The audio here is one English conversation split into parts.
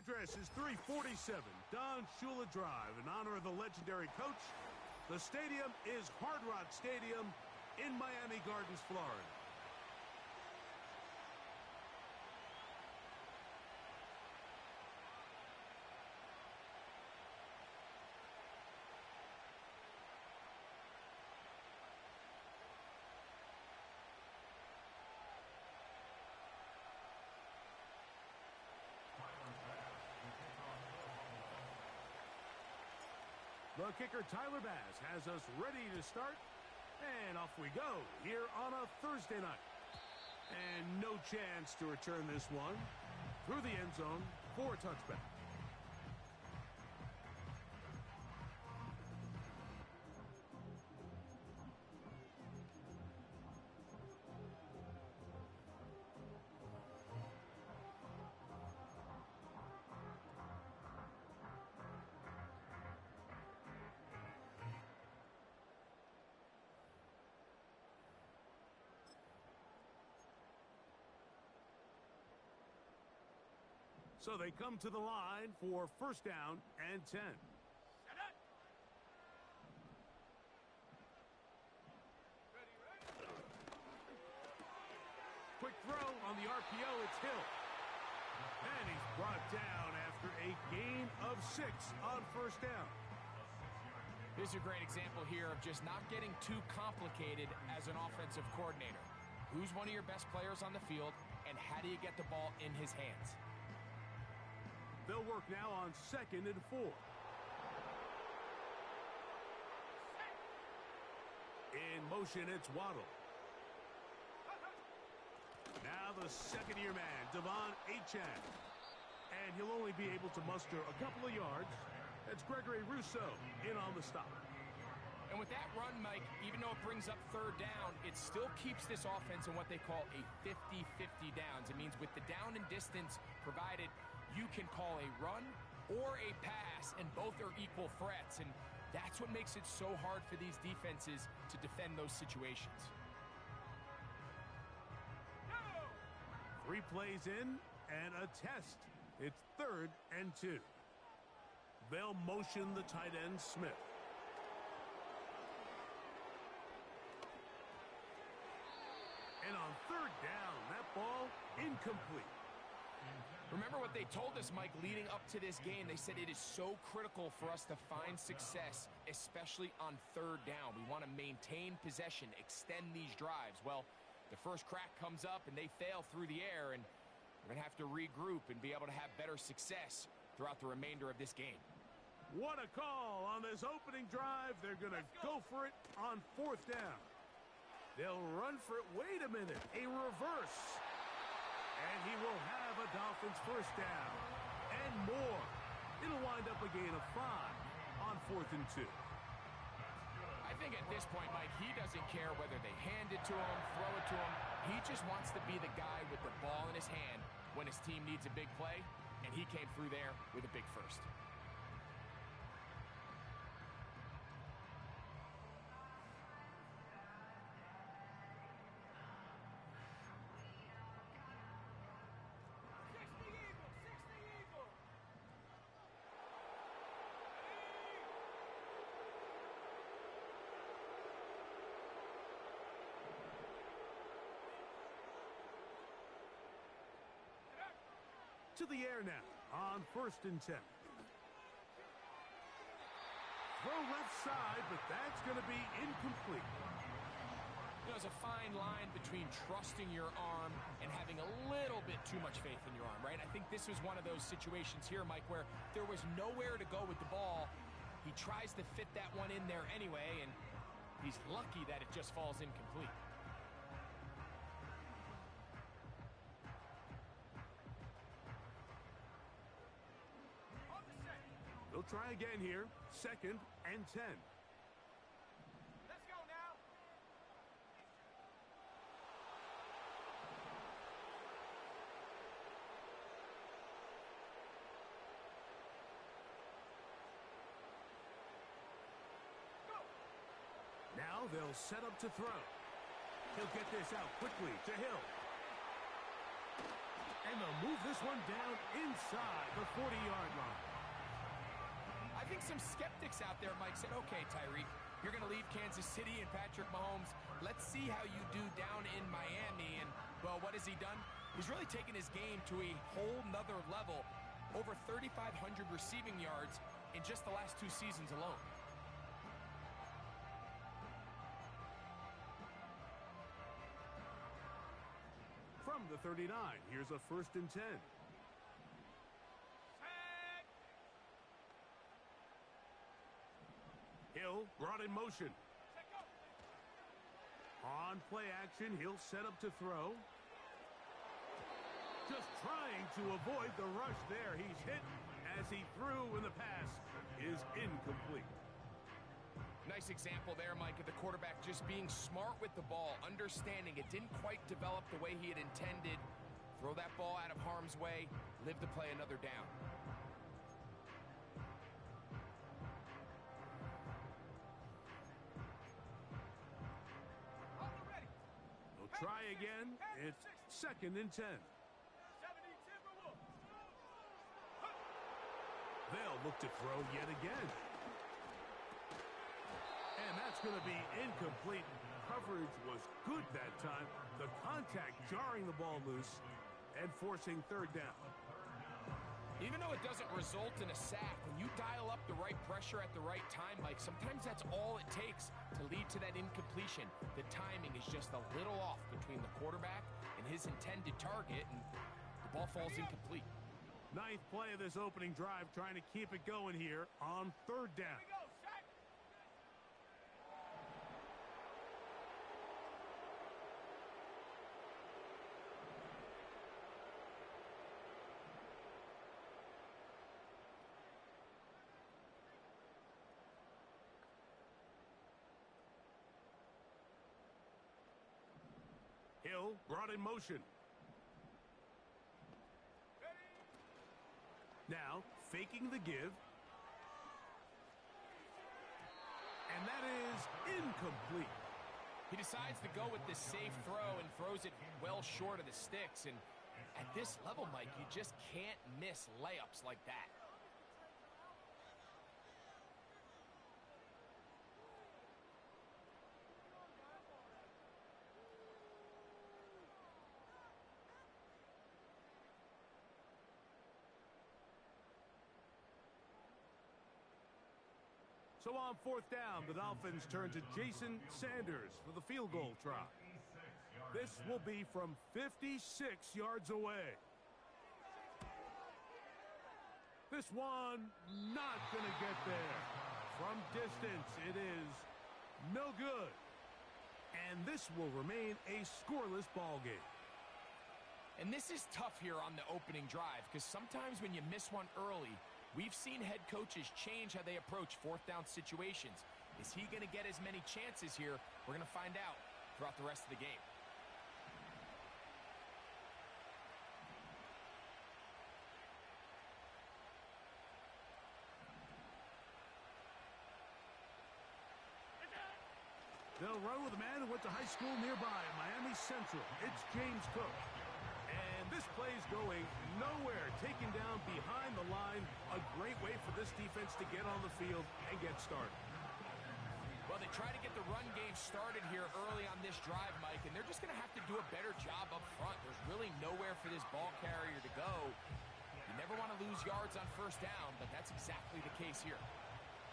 address is 347 Don Shula Drive. In honor of the legendary coach, the stadium is Hard Rock Stadium in Miami Gardens, Florida. The kicker, Tyler Bass, has us ready to start. And off we go here on a Thursday night. And no chance to return this one through the end zone for a touchback. So they come to the line for first down and 10. Quick throw on the RPO, it's Hill. And he's brought down after a gain of 6 on first down. This is a great example here of just not getting too complicated as an offensive coordinator. Who's one of your best players on the field, and how do you get the ball in his hands? They'll work now on 2nd and 4. In motion, it's Waddle. Now the second-year man, Devon Achane. And he'll only be able to muster a couple of yards. That's Gregory Rousseau in on the stop. And with that run, Mike, even though it brings up third down, it still keeps this offense in what they call a 50-50 downs. It means with the down and distance provided, you can call a run or a pass, and both are equal threats. And that's what makes it so hard for these defenses to defend those situations. 3 plays in and a test. It's 3rd and 2. They'll motion the tight end, Smith. And on 3rd down, that ball incomplete. Remember what they told us, Mike, leading up to this game. They said it is so critical for us to find success, especially on 3rd down. We want to maintain possession, extend these drives. Well, the first crack comes up and they fail through the air, and we're going to have to regroup and be able to have better success throughout the remainder of this game. What a call on this opening drive. They're going to go for it on 4th down. They'll run for it. Wait a minute. A reverse. And he will have a Dolphins first down. And more. It'll wind up a gain of 5 on 4th and 2. I think at this point, Mike, he doesn't care whether they hand it to him, throw it to him. He just wants to be the guy with the ball in his hand when his team needs a big play, and he came through there with a big first. To the air now on 1st and 10. Throw left side, but that's going to be incomplete. You know, there's a fine line between trusting your arm and having a little bit too much faith in your arm, right? I think this was one of those situations here, Mike, where there was nowhere to go with the ball. He tries to fit that one in there anyway, and he's lucky that it just falls incomplete. They'll try again here. 2nd and 10. Let's go now. Go. Now they'll set up to throw. He'll get this out quickly to Hill. And they'll move this one down inside the 40-yard line. I think some skeptics out there, Mike, said, okay, Tyreek, you're going to leave Kansas City and Patrick Mahomes. Let's see how you do down in Miami. And, well, what has he done? He's really taken his game to a whole nother level. Over 3,500 receiving yards in just the last 2 seasons alone. From the 39, here's a 1st and 10. Hill brought in motion. On play action, he'll set up to throw. Just trying to avoid the rush there. He's hit as he threw, and the pass is incomplete. Nice example there, Mike, of the quarterback just being smart with the ball, understanding it didn't quite develop the way he had intended. Throw that ball out of harm's way, live to play another down. They'll try again. It's 2nd and 10. They'll look to throw yet again. And that's going to be incomplete. Coverage was good that time. The contact jarring the ball loose and forcing 3rd down. Even though it doesn't result in a sack, when you dial up the right pressure at the right time, Mike, sometimes that's all it takes to lead to that incompletion. The timing is just a little off between the quarterback and his intended target, and the ball falls incomplete. 9th play of this opening drive, trying to keep it going here on 3rd down. Hill brought in motion. Now, faking the give. And that is incomplete. He decides to go with this safe throw and throws it well short of the sticks. And at this level, Mike, you just can't miss layups like that. So on 4th down, the Dolphins turn to Jason Sanders for the field goal try. This will be from 56 yards away. This one not going to get there. From distance, it is no good. And this will remain a scoreless ball game. And this is tough here on the opening drive, because sometimes when you miss one early, we've seen head coaches change how they approach 4th down situations. Is he going to get as many chances here? We're going to find out throughout the rest of the game. They'll run with a man who went to high school nearby, Miami Central. It's James Cook. And this play's going nowhere. Taken down behind the line. A great way for this defense to get on the field and get started. Well, they try to get the run game started here early on this drive, Mike, and they're just going to have to do a better job up front. There's really nowhere for this ball carrier to go. You never want to lose yards on 1st down, but that's exactly the case here.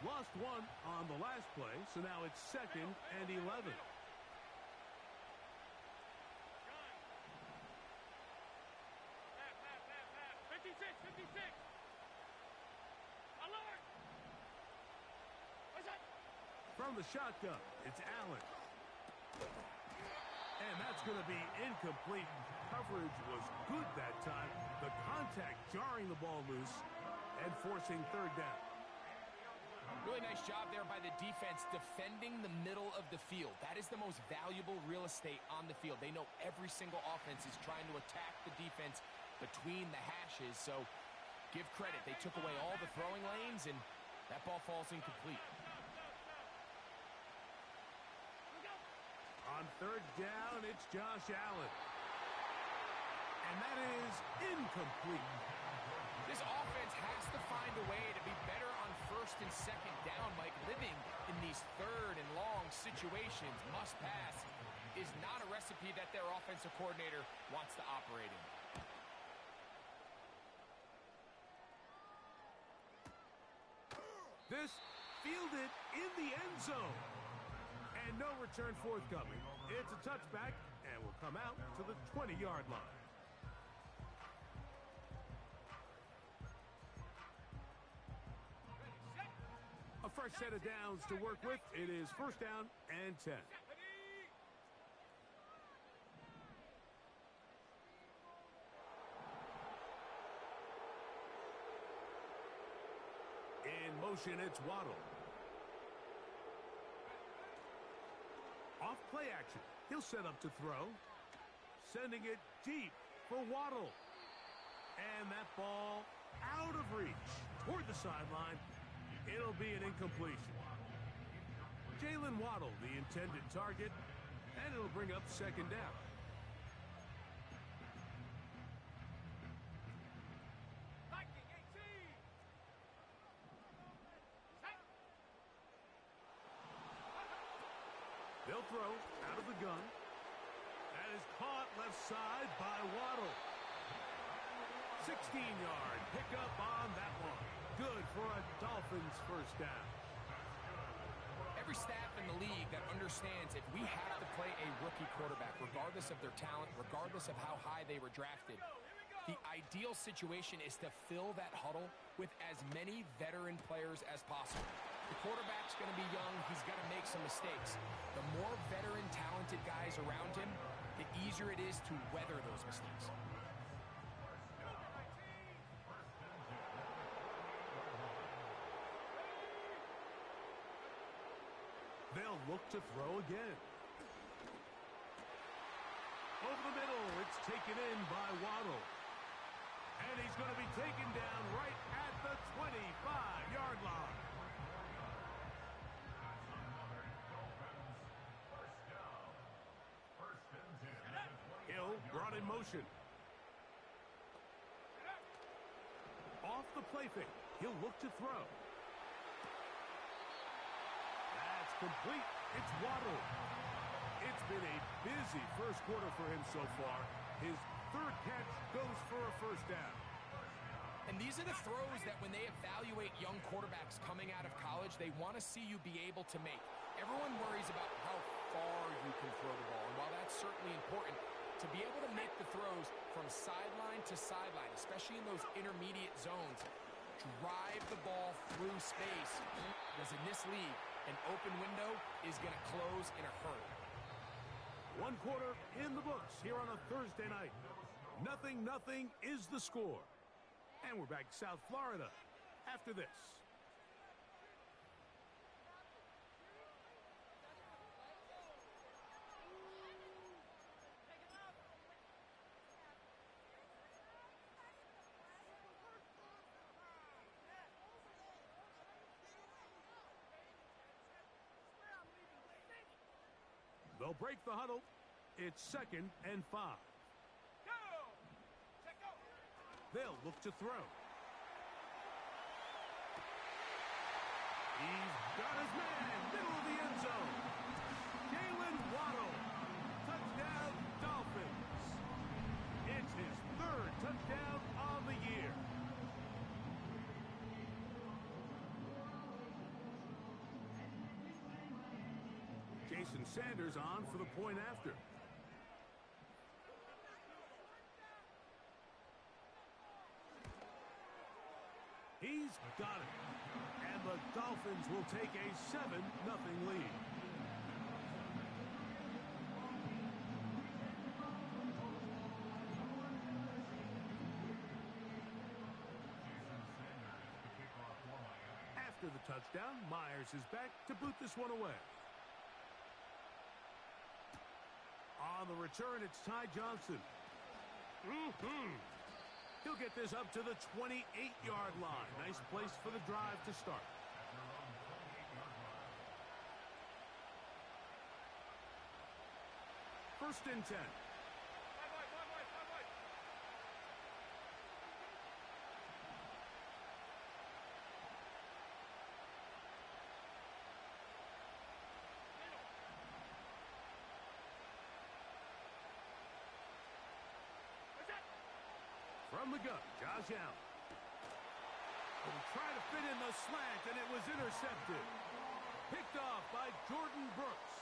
Lost one on the last play, so now it's 2nd and 11. From the shotgun, it's Allen. And that's going to be incomplete. Coverage was good that time. The contact jarring the ball loose and forcing 3rd down. Really nice job there by the defense defending the middle of the field. That is the most valuable real estate on the field. They know every single offense is trying to attack the defense between the hashes. So give credit. They took away all the throwing lanes, and that ball falls incomplete. On 3rd down, it's Josh Allen. And that is incomplete. This offense has to find a way to be better on first and second down, Mike. Living in these third and long situations, must pass, is not a recipe that their offensive coordinator wants to operate in. This fielded in the end zone. And no return forthcoming. It's a touchback and will come out to the 20-yard line. A fresh set of downs to work with. It is first down and 10. In motion, it's Waddle. Off play action. He'll set up to throw. Sending it deep for Waddle. And that ball out of reach toward the sideline. It'll be an incompletion. Jalen Waddle, the intended target, and it'll bring up second down. They'll throw out of the gun. That is caught left side by Waddle. 16-yard pickup on that one. Good for a Dolphins first down. Every staff in the league that understands if we have to play a rookie quarterback, regardless of their talent, regardless of how high they were drafted, the ideal situation is to fill that huddle with as many veteran players as possible. The quarterback's going to be young. He's going to make some mistakes. The more veteran, talented guys around him, the easier it is to weather those mistakes. They'll look to throw again. Over the middle, it's taken in by Waddle. And he's going to be taken down right at the 25-yard line. Hill brought in motion. Off the play fake. He'll look to throw. That's complete. It's Waddle. It's been a busy first quarter for him so far. His third catch goes for a first down. And these are the throws that when they evaluate young quarterbacks coming out of college, they want to see you be able to make. Everyone worries about how far you can throw the ball. And while that's certainly important, to be able to make the throws from sideline to sideline, especially in those intermediate zones, drive the ball through space. Because in this league, an open window is going to close in a hurry. One quarter in the books here on a Thursday night. 0-0 is the score. And we're back to South Florida after this. They'll break the huddle. It's 2nd and 5. They'll look to throw. He's got his man, middle of the end zone. Jalen Waddle. Touchdown, Dolphins. It's his 3rd touchdown on the year. Jason Sanders on for the point after. He's got it. And the Dolphins will take a 7-0 lead. After the touchdown, Myers is back to boot this one away. On the return, it's Ty Johnson. He'll get this up to the 28-yard line. Nice place for the drive to start. First and 10. From the gun, Josh Allen. Will try to fit in the slant, and it was intercepted. Picked off by Jordan Brooks.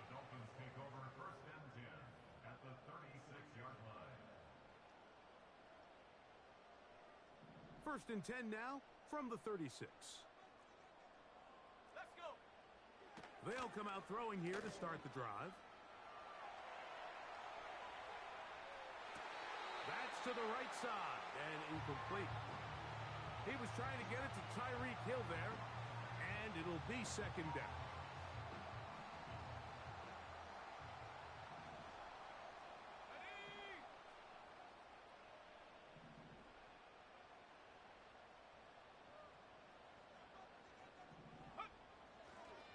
The Dolphins take over 1st and 10 at the 36-yard line. 1st and 10 now from the 36. Let's go. They'll come out throwing here to start the drive. That's to the right side and incomplete. He was trying to get it to Tyreek Hill there, and it'll be 2nd down.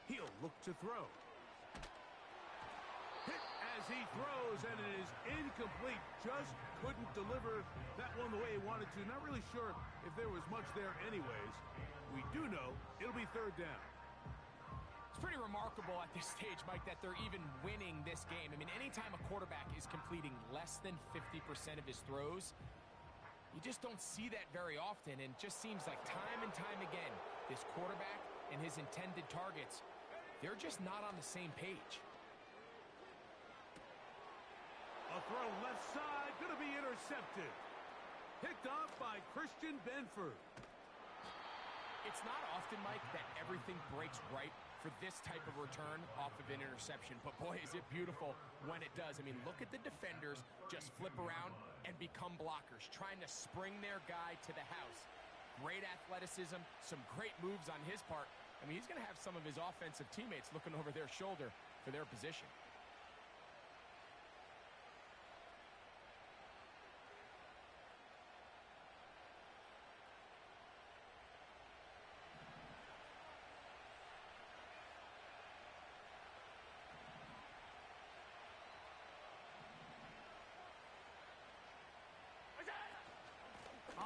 He'll look to throw. Hit as he throws, and it is incomplete. Just couldn't deliver that one the way he wanted to. Not really sure if there was much there anyways. We do know it'll be 3rd down. It's pretty remarkable at this stage, Mike, that they're even winning this game. I mean, anytime a quarterback is completing less than 50% of his throws, you just don't see that very often, and just seems like time and time again, this quarterback and his intended targets, they're just not on the same page. A throw left side, going to be intercepted. Picked off by Christian Benford. It's not often, Mike, that everything breaks right for this type of return off of an interception. But boy, is it beautiful when it does. I mean, look at the defenders just flip around and become blockers, trying to spring their guy to the house. Great athleticism, some great moves on his part. I mean, he's going to have some of his offensive teammates looking over their shoulder for their position.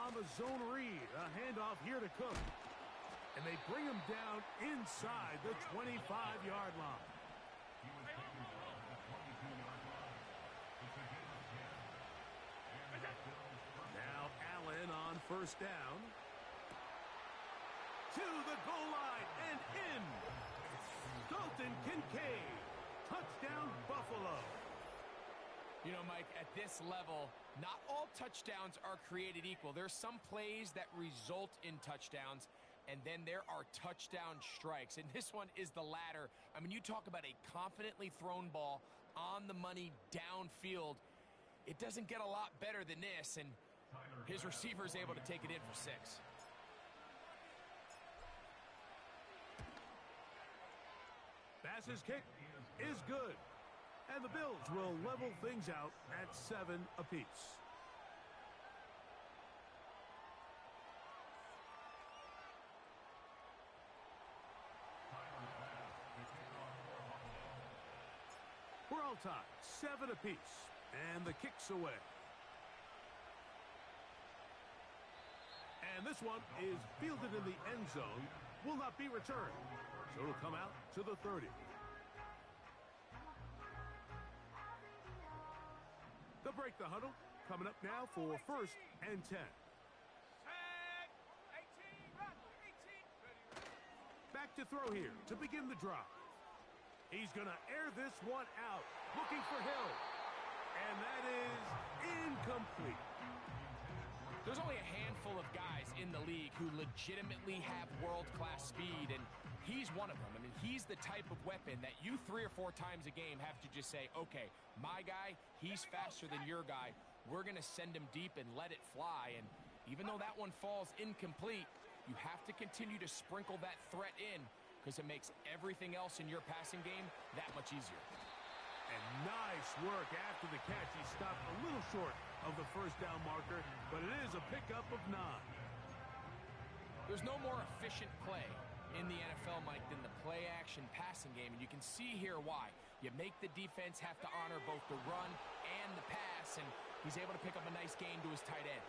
On the zone read, a handoff here to Cook. And they bring him down inside the 25-yard line. He was taken from the 22-yard line. It's a gain of 10. And the Bills first. Now Allen on 1st down. To the goal line and in. Dalton Kincaid. Touchdown Buffalo. You know, Mike, at this level, not all touchdowns are created equal. There's some plays that result in touchdowns, and then there are touchdown strikes. And this one is the latter. I mean, you talk about a confidently thrown ball on the money downfield. It doesn't get a lot better than this, and his receiver is able to take it in for 6. Bass's kick is good. And the Bills will level things out at 7 apiece. We're all tied, 7 apiece, and the kick's away. And this one is fielded in the end zone, will not be returned. So it'll come out to the 30. They'll break the huddle. Coming up now for 1st and 10. Back to throw here to begin the drive. He's going to air this one out. Looking for Hill. And that is incomplete. There's only a handful of guys in the league who legitimately have world-class speed, and he's one of them. I mean, he's the type of weapon that you 3 or 4 times a game have to just say, okay, my guy, he's faster than your guy. We're going to send him deep and let it fly. And even though that one falls incomplete, you have to continue to sprinkle that threat in because it makes everything else in your passing game that much easier. And nice work after the catch. He stopped a little short of the 1st down marker, but it is a pickup of 9. There's no more efficient play in the NFL, Mike, than the play-action passing game, and you can see here why. You make the defense have to honor both the run and the pass, and he's able to pick up a nice gain to his tight end.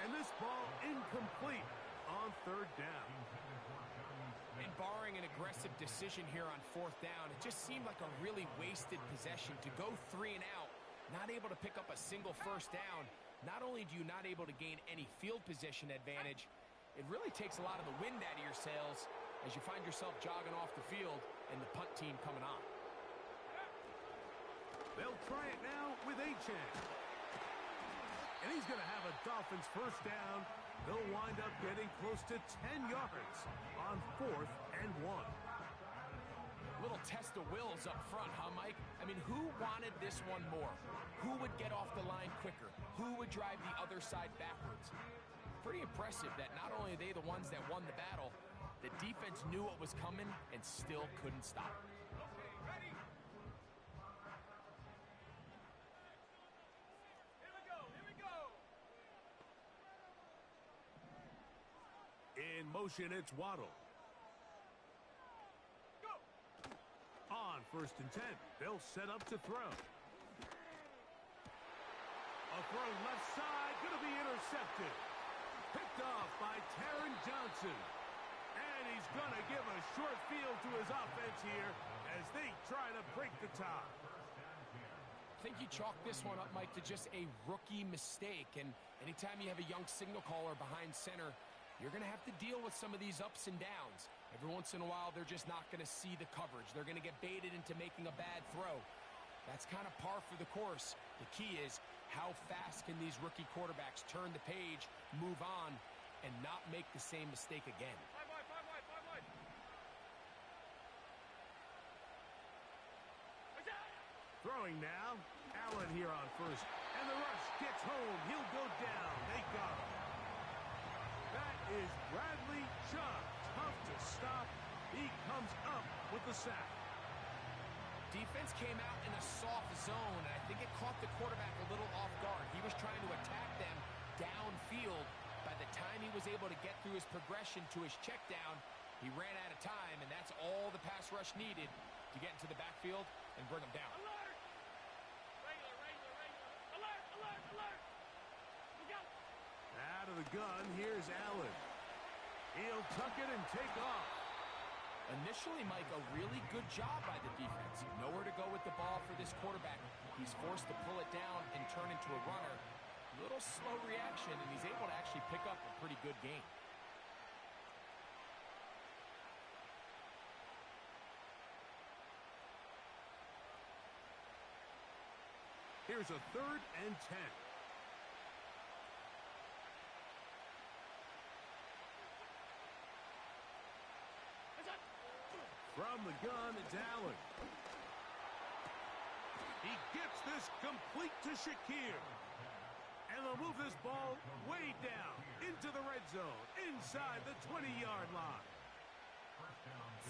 And this ball incomplete on 3rd down. And barring an aggressive decision here on fourth down, it just seemed like a really wasted possession to go 3 and out, not able to pick up a single first down. Not only do you not able to gain any field position advantage, it really takes a lot of the wind out of your sails as you find yourself jogging off the field and the punt team coming on. They'll try it now with Achane. And he's going to have a Dolphins first down. They'll wind up getting close to 10 yards on 4th and 1. Little test of wills up front, huh, Mike? I mean, who wanted this one more? Who would get off the line quicker? Who would drive the other side backwards? Pretty impressive that not only are they the ones that won the battle, the defense knew what was coming and still couldn't stop it. In motion, it's Waddle. On 1st and 10, they'll set up to throw. A throw left side, going to be intercepted. Picked off by Taron Johnson. And he's going to give a short field to his offense here as they try to break the tie. I think you chalk this one up, Mike, to just a rookie mistake. And anytime you have a young signal caller behind center, you're going to have to deal with some of these ups and downs. Every once in a while, they're just not going to see the coverage. They're going to get baited into making a bad throw. That's kind of par for the course. The key is how fast can these rookie quarterbacks turn the page, move on, and not make the same mistake again. Throwing now. Allen here on 1st. And the rush gets home. He'll go down. They got him. That is Bradley Chubb. Tough to stop. He comes up with the sack. Defense came out in a soft zone, and I think it caught the quarterback a little off guard. He was trying to attack them downfield. By the time he was able to get through his progression to his check down, he ran out of time, and that's all the pass rush needed to get into the backfield and bring him down. Alert! Alert, alert, alert! Look out! Out of the gun, here's Allen. He'll tuck it and take off. Initially, Mike, a really good job by the defense. Nowhere to go with the ball for this quarterback. He's forced to pull it down and turn into a runner. Little slow reaction, and he's able to actually pick up a pretty good game. Here's a 3rd and 10. From the gun, it's Allen. He gets this complete to Shakir. And they'll move this ball way down into the red zone, inside the 20-yard line.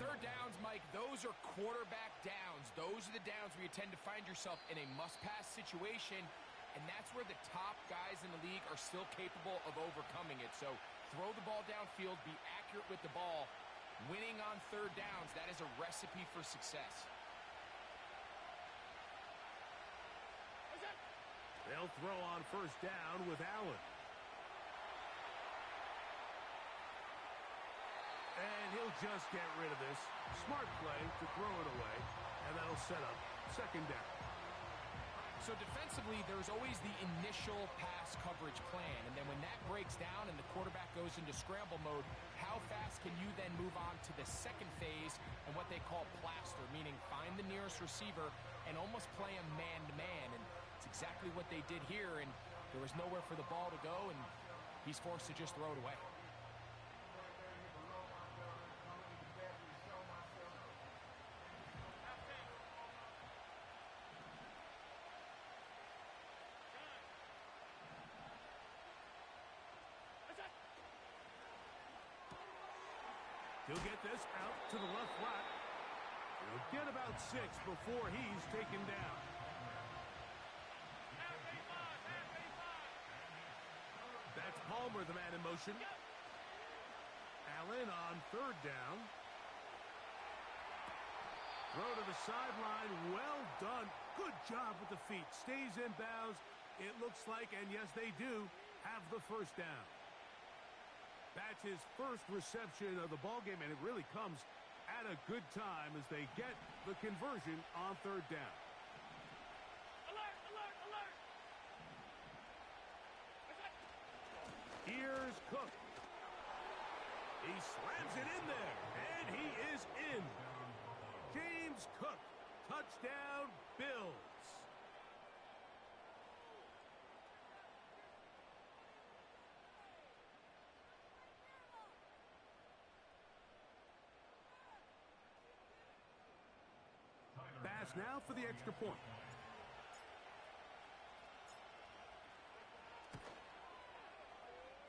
3rd downs, Mike, those are quarterback downs. Those are the downs where you tend to find yourself in a must-pass situation, and that's where the top guys in the league are still capable of overcoming it. So throw the ball downfield, be accurate with the ball. Winning on 3rd downs, that is a recipe for success. They'll throw on 1st down with Allen. And he'll just get rid of this. Smart play to throw it away, and that'll set up 2nd down. So defensively, there's always the initial pass coverage plan, and then when that breaks down and the quarterback goes into scramble mode, how fast can you then move on to the 2nd phase and what they call plaster, meaning find the nearest receiver and almost play a man-to-man, and it's exactly what they did here, and there was nowhere for the ball to go, and he's forced to just throw it away. He'll get this out to the left flat. He'll get about 6 before he's taken down. That's Palmer, the man in motion. Allen on 3rd down. Throw to the sideline. Well done. Good job with the feet. Stays in bounds. It looks like, and yes, they do, have the 1st down. That's his first reception of the ballgame, and it really comes at a good time as they get the conversion on third down. Alert, alert, alert. Here's Cook. He slams it in there, and he is in. James Cook, touchdown, Bills. Pass now for the extra point.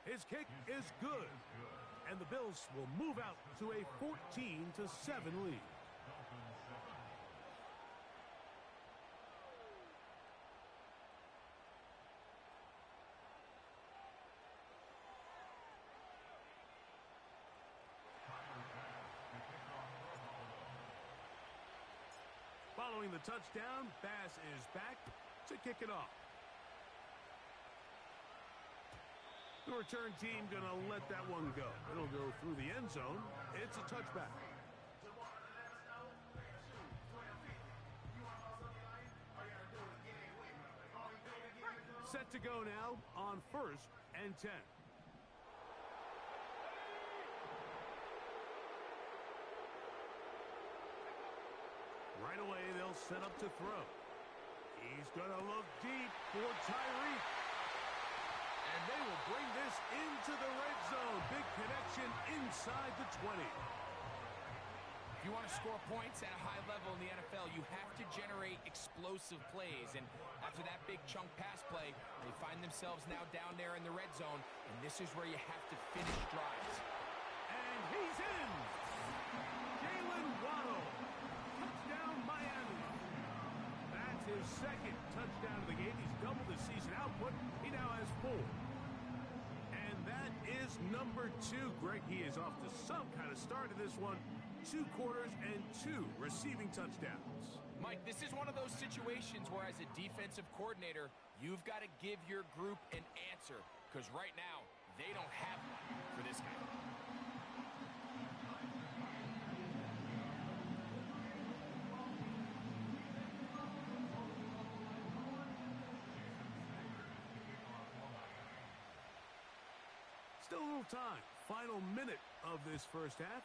His kick is good, and the Bills will move out to a 14-7 lead. Following the touchdown, Bass is back to kick it off. The return team going to let that one go. It'll go through the end zone. It's a touchback. Set to go now on 1st and 10. Right away, they'll set up to throw. He's going to look deep for Tyreek. And they will bring this into the red zone. Big connection inside the 20. If you want to score points at a high level in the NFL, you have to generate explosive plays. And after that big chunk pass play, they find themselves now down there in the red zone. And this is where you have to finish drives. And he's in. Jalen Waddle. Touchdown, Miami. That's his second touchdown of the game. He's doubled his season output. He now has 4. And that is number 2. Greg, he is off to some kind of start in this one. 2 quarters and 2 receiving touchdowns. Mike, this is one of those situations where as a defensive coordinator, you've got to give your group an answer. Because right now, they don't have one for this guy. Still a little time. Final minute of this first half.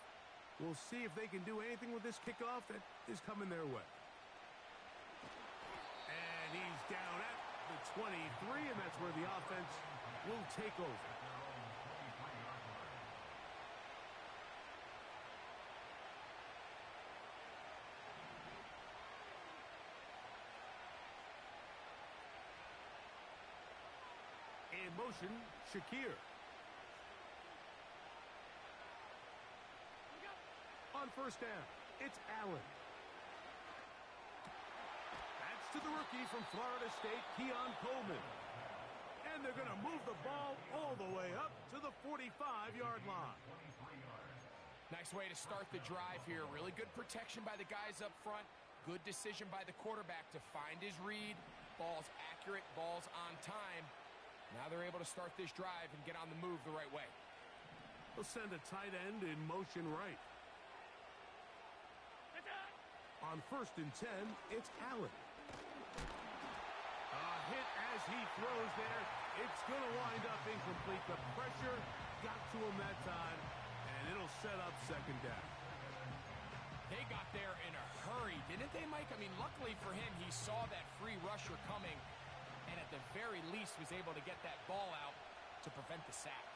We'll see if they can do anything with this kickoff that is coming their way. And he's down at the 23, and that's where the offense will take over. In motion, Shakir. On first down, it's Allen. That's to the rookie from Florida State, Keon Coleman. And they're going to move the ball all the way up to the 45-yard line. Nice way to start the drive here. Really good protection by the guys up front. Good decision by the quarterback to find his read. Ball's accurate, ball's on time. Now they're able to start this drive and get on the move the right way. They'll send a tight end in motion right. On first and 10, it's Allen. A hit as he throws there. It's going to wind up incomplete. The pressure got to him that time, and it'll set up second down. They got there in a hurry, didn't they, Mike? I mean, luckily for him, he saw that free rusher coming, and at the very least was able to get that ball out to prevent the sack.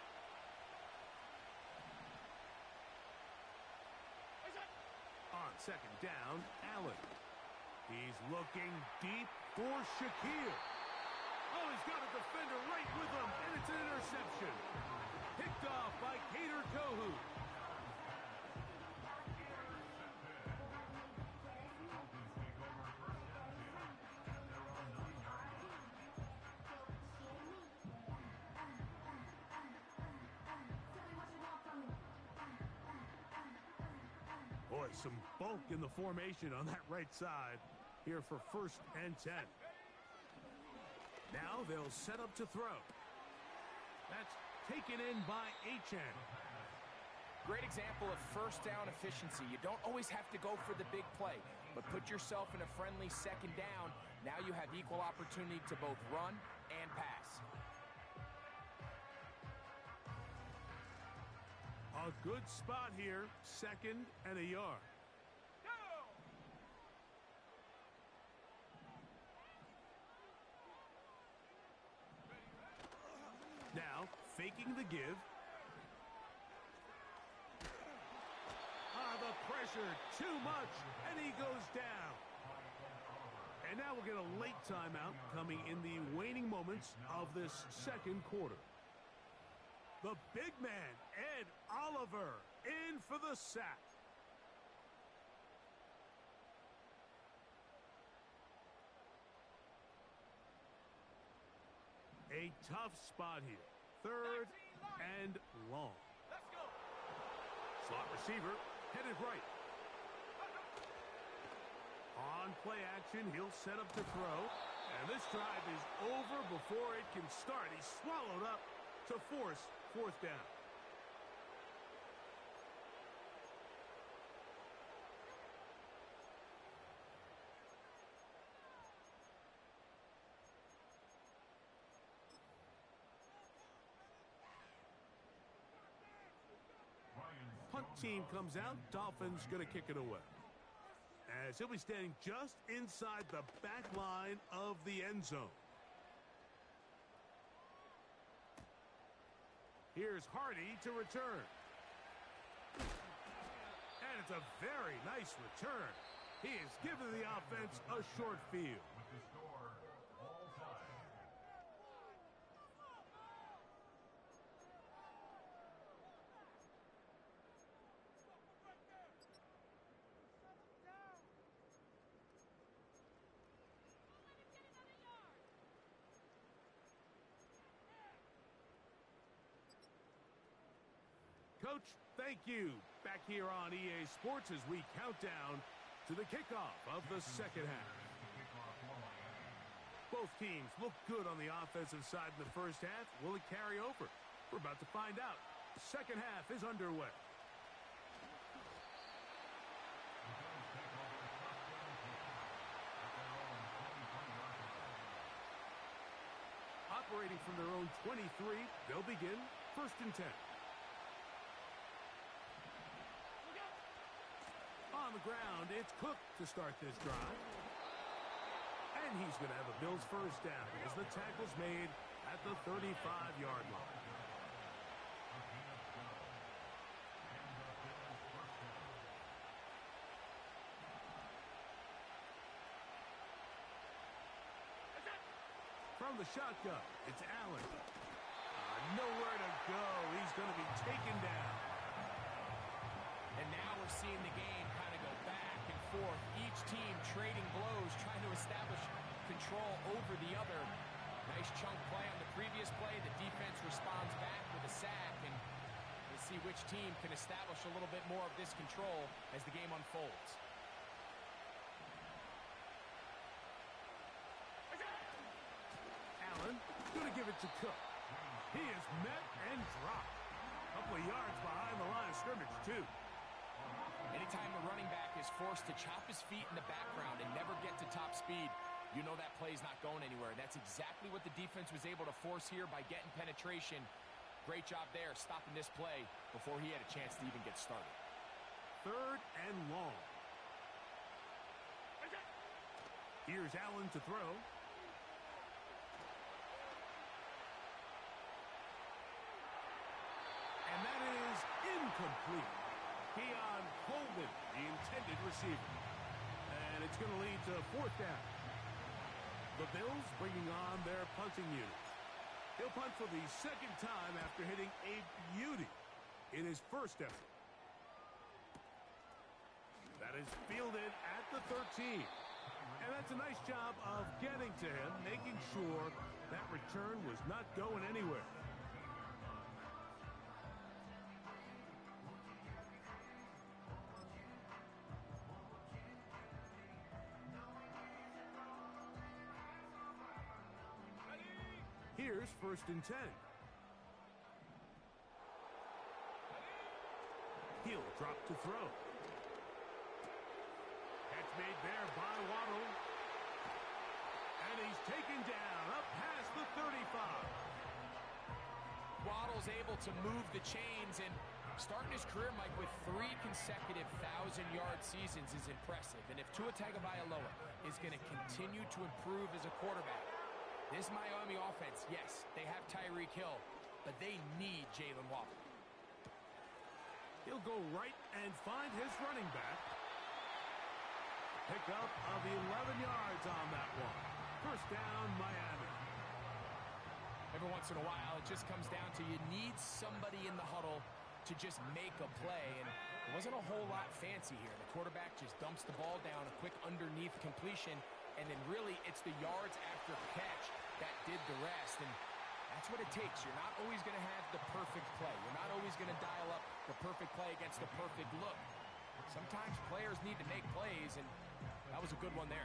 On second down, Allen. He's looking deep for Shakir. Oh, he's got a defender right with him, and it's an interception. Picked off by Kader Kohu. Boy, some bulk in the formation on that right side here for first and 10. Now they'll set up to throw. That's taken in by Achan. Great example of first down efficiency. You don't always have to go for the big play, but put yourself in a friendly second down. Now you have equal opportunity to both run and pass. A good spot here, 2nd and a yard. Now, faking the give. The pressure, too much, and he goes down. And now we'll get a late timeout coming in the waning moments of this 2nd quarter. The big man, Ed Oliver, in for the sack. A tough spot here. 3rd and long. Let's go. Slot receiver, headed right. On play action, he'll set up to throw. And this drive is over before it can start. He's swallowed up to force 4th down. Punt team comes out. Dolphins going to kick it away, as he'll be standing just inside the back line of the end zone. Here's Hardy to return. And it's a very nice return. He has given the offense a short field. With the score, all time. Coach, thank you. Back here on EA Sports as we count down to the kickoff of the 2nd half. Both teams look good on the offensive side in the 1st half. Will it carry over? We're about to find out. 2nd half is underway. Operating from their own 23, they'll begin 1st and 10. On the ground, it's Cook to start this drive. And he's going to have a Bills 1st down as the tackle's made at the 35-yard line. From the shotgun, it's Allen. Nowhere to go. He's going to be taken down. And now we're seeing the game kind of go back and forth. Each team trading blows, trying to establish control over the other. Nice chunk play on the previous play. The defense responds back with a sack, and we'll see which team can establish a little bit more of this control as the game unfolds. Allen going to give it to Cook. He is met and dropped. A couple of yards behind the line of scrimmage, too. Anytime the running back is forced to chop his feet in the background and never get to top speed, you know that play's not going anywhere. That's exactly what the defense was able to force here by getting penetration. Great job there, stopping this play before he had a chance to even get started. 3rd and long. Here's Allen to throw. And that is incomplete. Keon Coleman, the intended receiver. And it's going to lead to 4th down. The Bills bringing on their punting unit. He'll punt for the 2nd time after hitting a beauty in his 1st effort. That is fielded at the 13. And that's a nice job of getting to him, making sure that return was not going anywhere. Here's 1st and 10. He'll drop to throw. Catch made there by Waddle. And he's taken down up past the 35. Waddle's able to move the chains, and starting his career, Mike, with 3 consecutive 1,000-yard seasons is impressive. And if Tua Tagovailoa is going to continue to improve as a quarterback, this Miami offense, yes, they have Tyreek Hill, but they need Jalen Waddle. He'll go right and find his running back. Pickup of 11 yards on that one. First down, Miami. Every once in a while, it just comes down to you need somebody in the huddle to just make a play, and it wasn't a whole lot fancy here. The quarterback just dumps the ball down, a quick underneath completion, and then really it's the yards after catch that did the rest, and that's what it takes. You're not always going to have the perfect play. You're not always going to dial up the perfect play against the perfect look. Sometimes players need to make plays, and that was a good one there.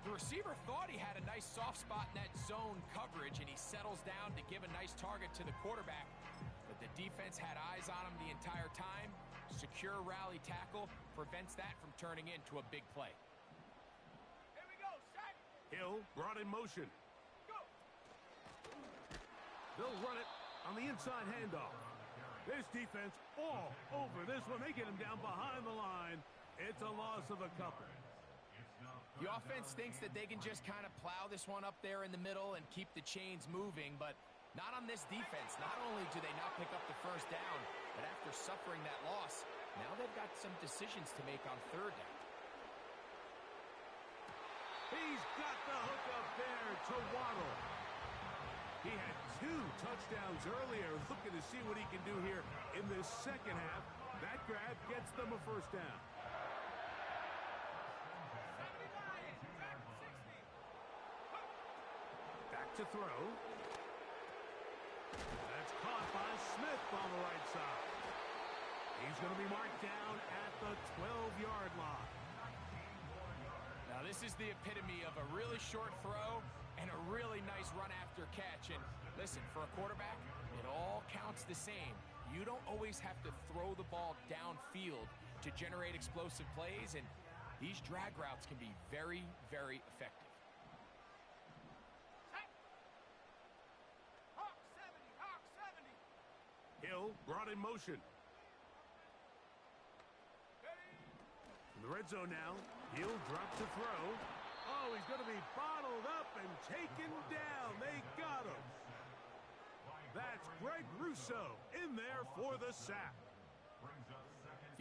The receiver thought he had a nice soft spot in that zone coverage, and he settles down to give a nice target to the quarterback. But the defense had eyes on him the entire time. Secure rally tackle prevents that from turning into a big play. Here we go, set. Hill brought in motion. Go. They'll run it on the inside handoff. This defense all over this one. They get him down behind the line. It's a loss of a couple. The offense thinks that they can just kind of plow this one up there in the middle and keep the chains moving, but not on this defense. Not only do they not pick up the first down, but after suffering that loss, now they've got some decisions to make on third down. He's got the hook up there to Waddle. He had 2 touchdowns earlier. Looking to see what he can do here in this second half. That grab gets them a first down. Back to throw. That's caught by Smith on the right side. He's going to be marked down at the 12-yard line. Now this is the epitome of a really short throw and a really nice run after catch. And listen, for a quarterback, it all counts the same. You don't always have to throw the ball downfield to generate explosive plays, and these drag routes can be very, very effective. Hawk 70, Hawk 70. Hill brought in motion. In the red zone now, Hill drop to throw. Oh, he's going to be bottled up and taken down. They got him. That's Greg Rousseau in there for the sack.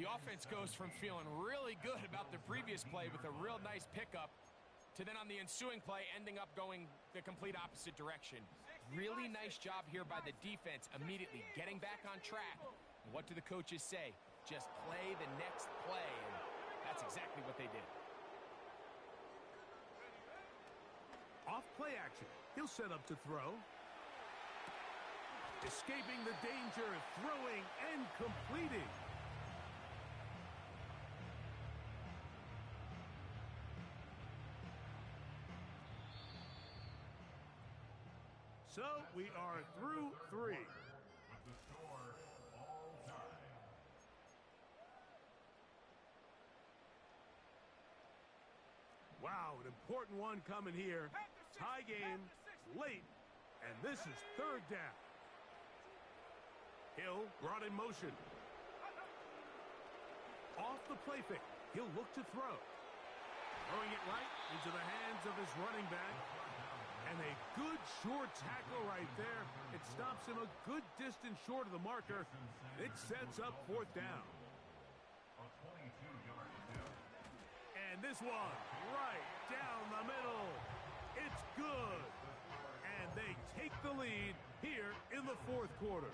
The offense goes from feeling really good about the previous play with a real nice pickup to then on the ensuing play ending up going the complete opposite direction. Really nice job here by the defense immediately getting back on track. And what do the coaches say? Just play the next play, and that's exactly what they did. Off play action. He'll set up to throw. Escaping the danger, throwing and completing. So we are through 3. With the score all time. Wow, an important one coming here. Tie game, late, and this is third down. Hill brought in motion. Off the play fake. He'll look to throw. Throwing it right into the hands of his running back. And a good short tackle right there. It stops him a good distance short of the marker. It sets up fourth down. A 22-yard attempt. And this one right down the middle. It's good. And they take the lead here in the fourth quarter.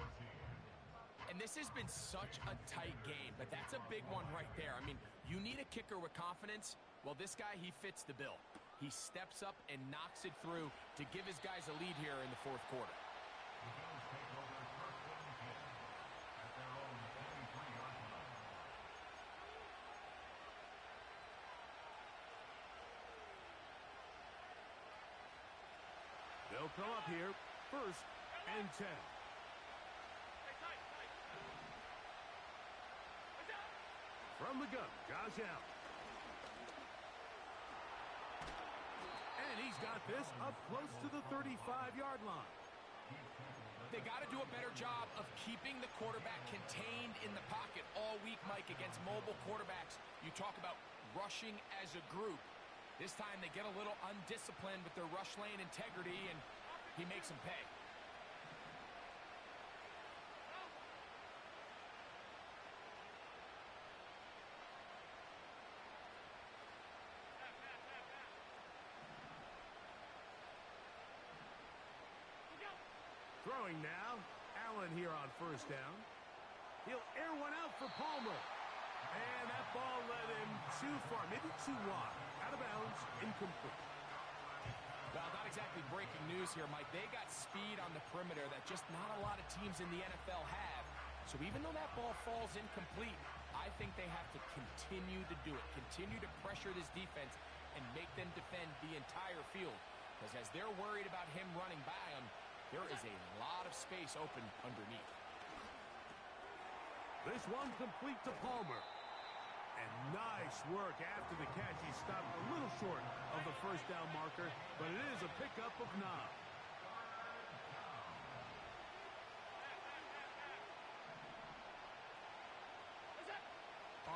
And this has been such a tight game, but that's a big one right there. I mean, you need a kicker with confidence. Well, this guy, he fits the bill. He steps up and knocks it through to give his guys a lead here in the fourth quarter. The Bills take over first and 10 at their own 23-yard line. They'll come up here, first and 10. Stay tight, tight. From the gun, Josh Allen. And he's got this up close to the 35-yard line. They got to do a better job of keeping the quarterback contained in the pocket all week, Mike, against mobile quarterbacks. You talk about rushing as a group. This time they get a little undisciplined with their rush lane integrity, and he makes them pay. Throwing now. Allen here on first down. He'll air one out for Palmer. And that ball led him too far, maybe too wide. Out of bounds, incomplete. Well, not exactly breaking news here, Mike. They got speed on the perimeter that just not a lot of teams in the NFL have. So even though that ball falls incomplete, I think they have to continue to do it. Continue to pressure this defense and make them defend the entire field. Because as they're worried about him running by them, there is a lot of space open underneath. This one complete to Palmer. And nice work after the catch. He stopped a little short of the first down marker, but it is a pickup of 9.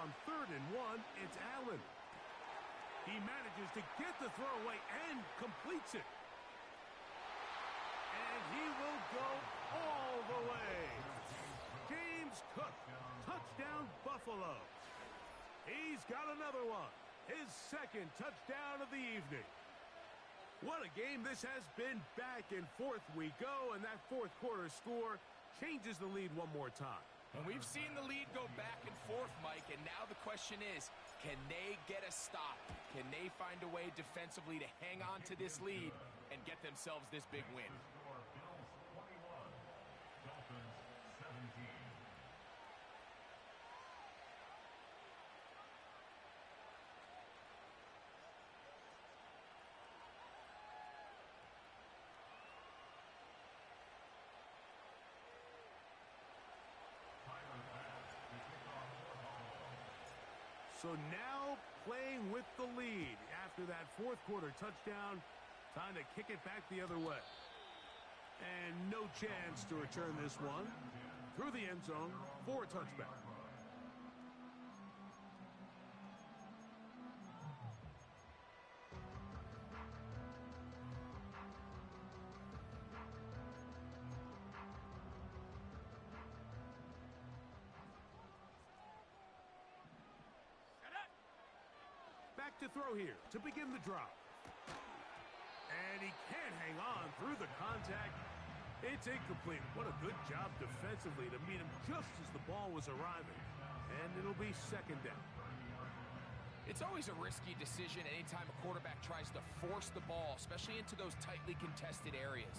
On 3rd and 1, it's Allen. He manages to get the throw away and completes it. And he will go all the way. James Cook, touchdown Buffalo. He's got another one. His second touchdown of the evening. What a game this has been. Back and forth we go, and that fourth quarter score changes the lead one more time. And we've seen the lead go back and forth, Mike, and now the question is, can they get a stop? Can they find a way defensively to hang on to this lead and get themselves this big win? So now playing with the lead after that fourth quarter touchdown. Time to kick it back the other way. And no chance to return this one through the end zone for a touchback. Back to throw here to begin the drive. And he can't hang on through the contact. It's incomplete. What a good job defensively to meet him just as the ball was arriving. And it'll be second down. It's always a risky decision anytime a quarterback tries to force the ball, especially into those tightly contested areas.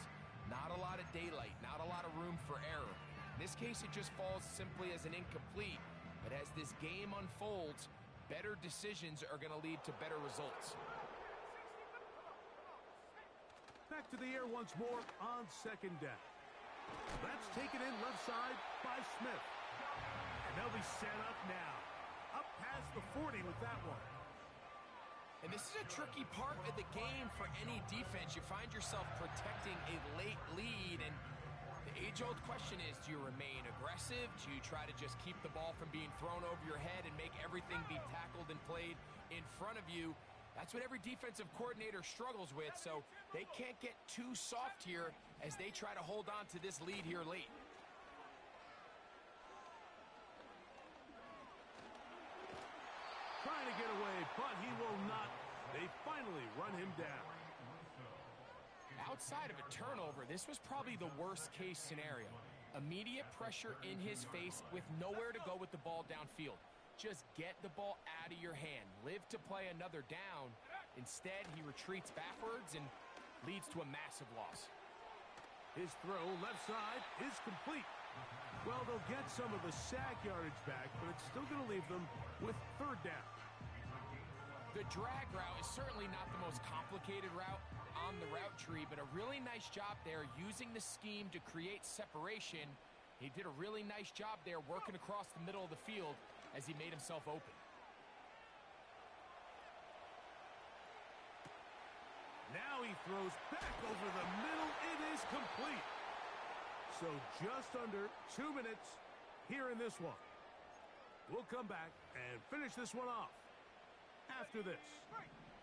Not a lot of daylight, not a lot of room for error. In this case, it just falls simply as an incomplete. But as this game unfolds, better decisions are going to lead to better results. Back to the air once more on second down. That's taken in left side by Smith. And they'll be set up now. Up past the 40 with that one. And this is a tricky part of the game for any defense. You find yourself protecting a late lead, and the age-old question is, do you remain aggressive? Do you try to just keep the ball from being thrown over your head and make everything be tackled and played in front of you? That's what every defensive coordinator struggles with, so they can't get too soft here as they try to hold on to this lead here late. Trying to get away, but he will not. They finally run him down. Outside of a turnover, this was probably the worst-case scenario. Immediate pressure in his face with nowhere to go with the ball downfield. Just get the ball out of your hand. Live to play another down. Instead, he retreats backwards and leads to a massive loss. His throw left side is complete. Well, they'll get some of the sack yardage back, but it's still going to leave them with third down. The drag route is certainly not the most complicated route on the route tree, but a really nice job there using the scheme to create separation. He did a really nice job there working across the middle of the field as he made himself open. throws back over the middle. It is complete. So just under 2 minutes here in this one. We'll come back and finish this one off after this.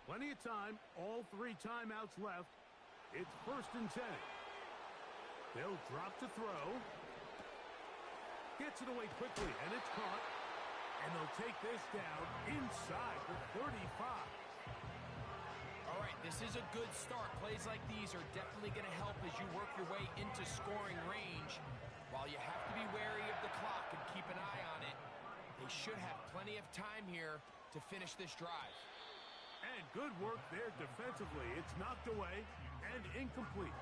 Plenty of time. All 3 timeouts left. It's 1st and 10. They'll drop to throw. Gets it away quickly, and it's caught. And they'll take this down inside the 35. All right, this is a good start. Plays like these are definitely going to help as you work your way into scoring range. While you have to be wary of the clock and keep an eye on it, they should have plenty of time here to finish this drive. And good work there defensively. It's knocked away and incomplete.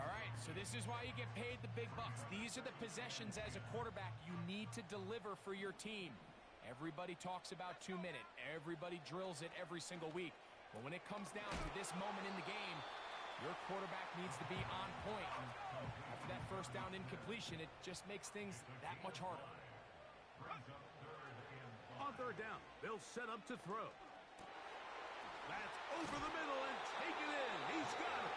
All right, so this is why you get paid the big bucks. These are the possessions as a quarterback you need to deliver for your team. Everybody talks about 2 minutes. Everybody drills it every single week. But when it comes down to this moment in the game, your quarterback needs to be on point. And after that first down incompletion, it just makes things that much harder. On 3rd down, they'll set up to throw. That's over the middle and take it in. He's got it.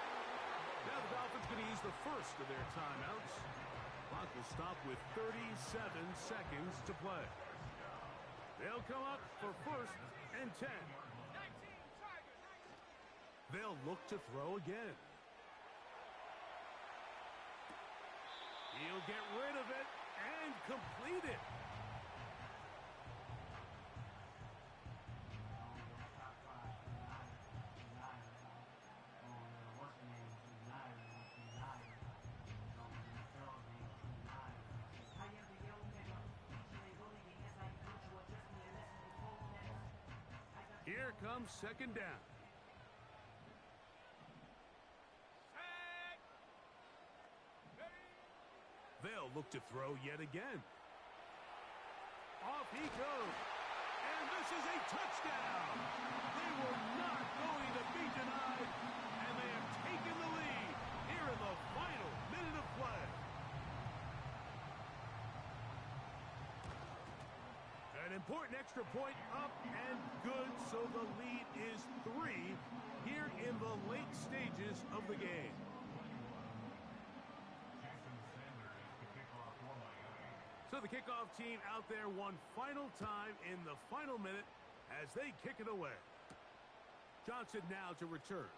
Now the Dolphins going to use the first of their timeouts. Clock will stop with 37 seconds to play. They'll come up for 1st and 10. They'll look to throw again. He'll get rid of it and complete it. Here comes 2nd down. They'll look to throw yet again. Off he goes. And this is a touchdown. They were not going to be denied. And they have taken the lead here in the final minute of play. An important extra point up and good, so the lead is 3 here in the late stages of the game. So the kickoff team out there one final time in the final minute as they kick it away. Johnson now to return.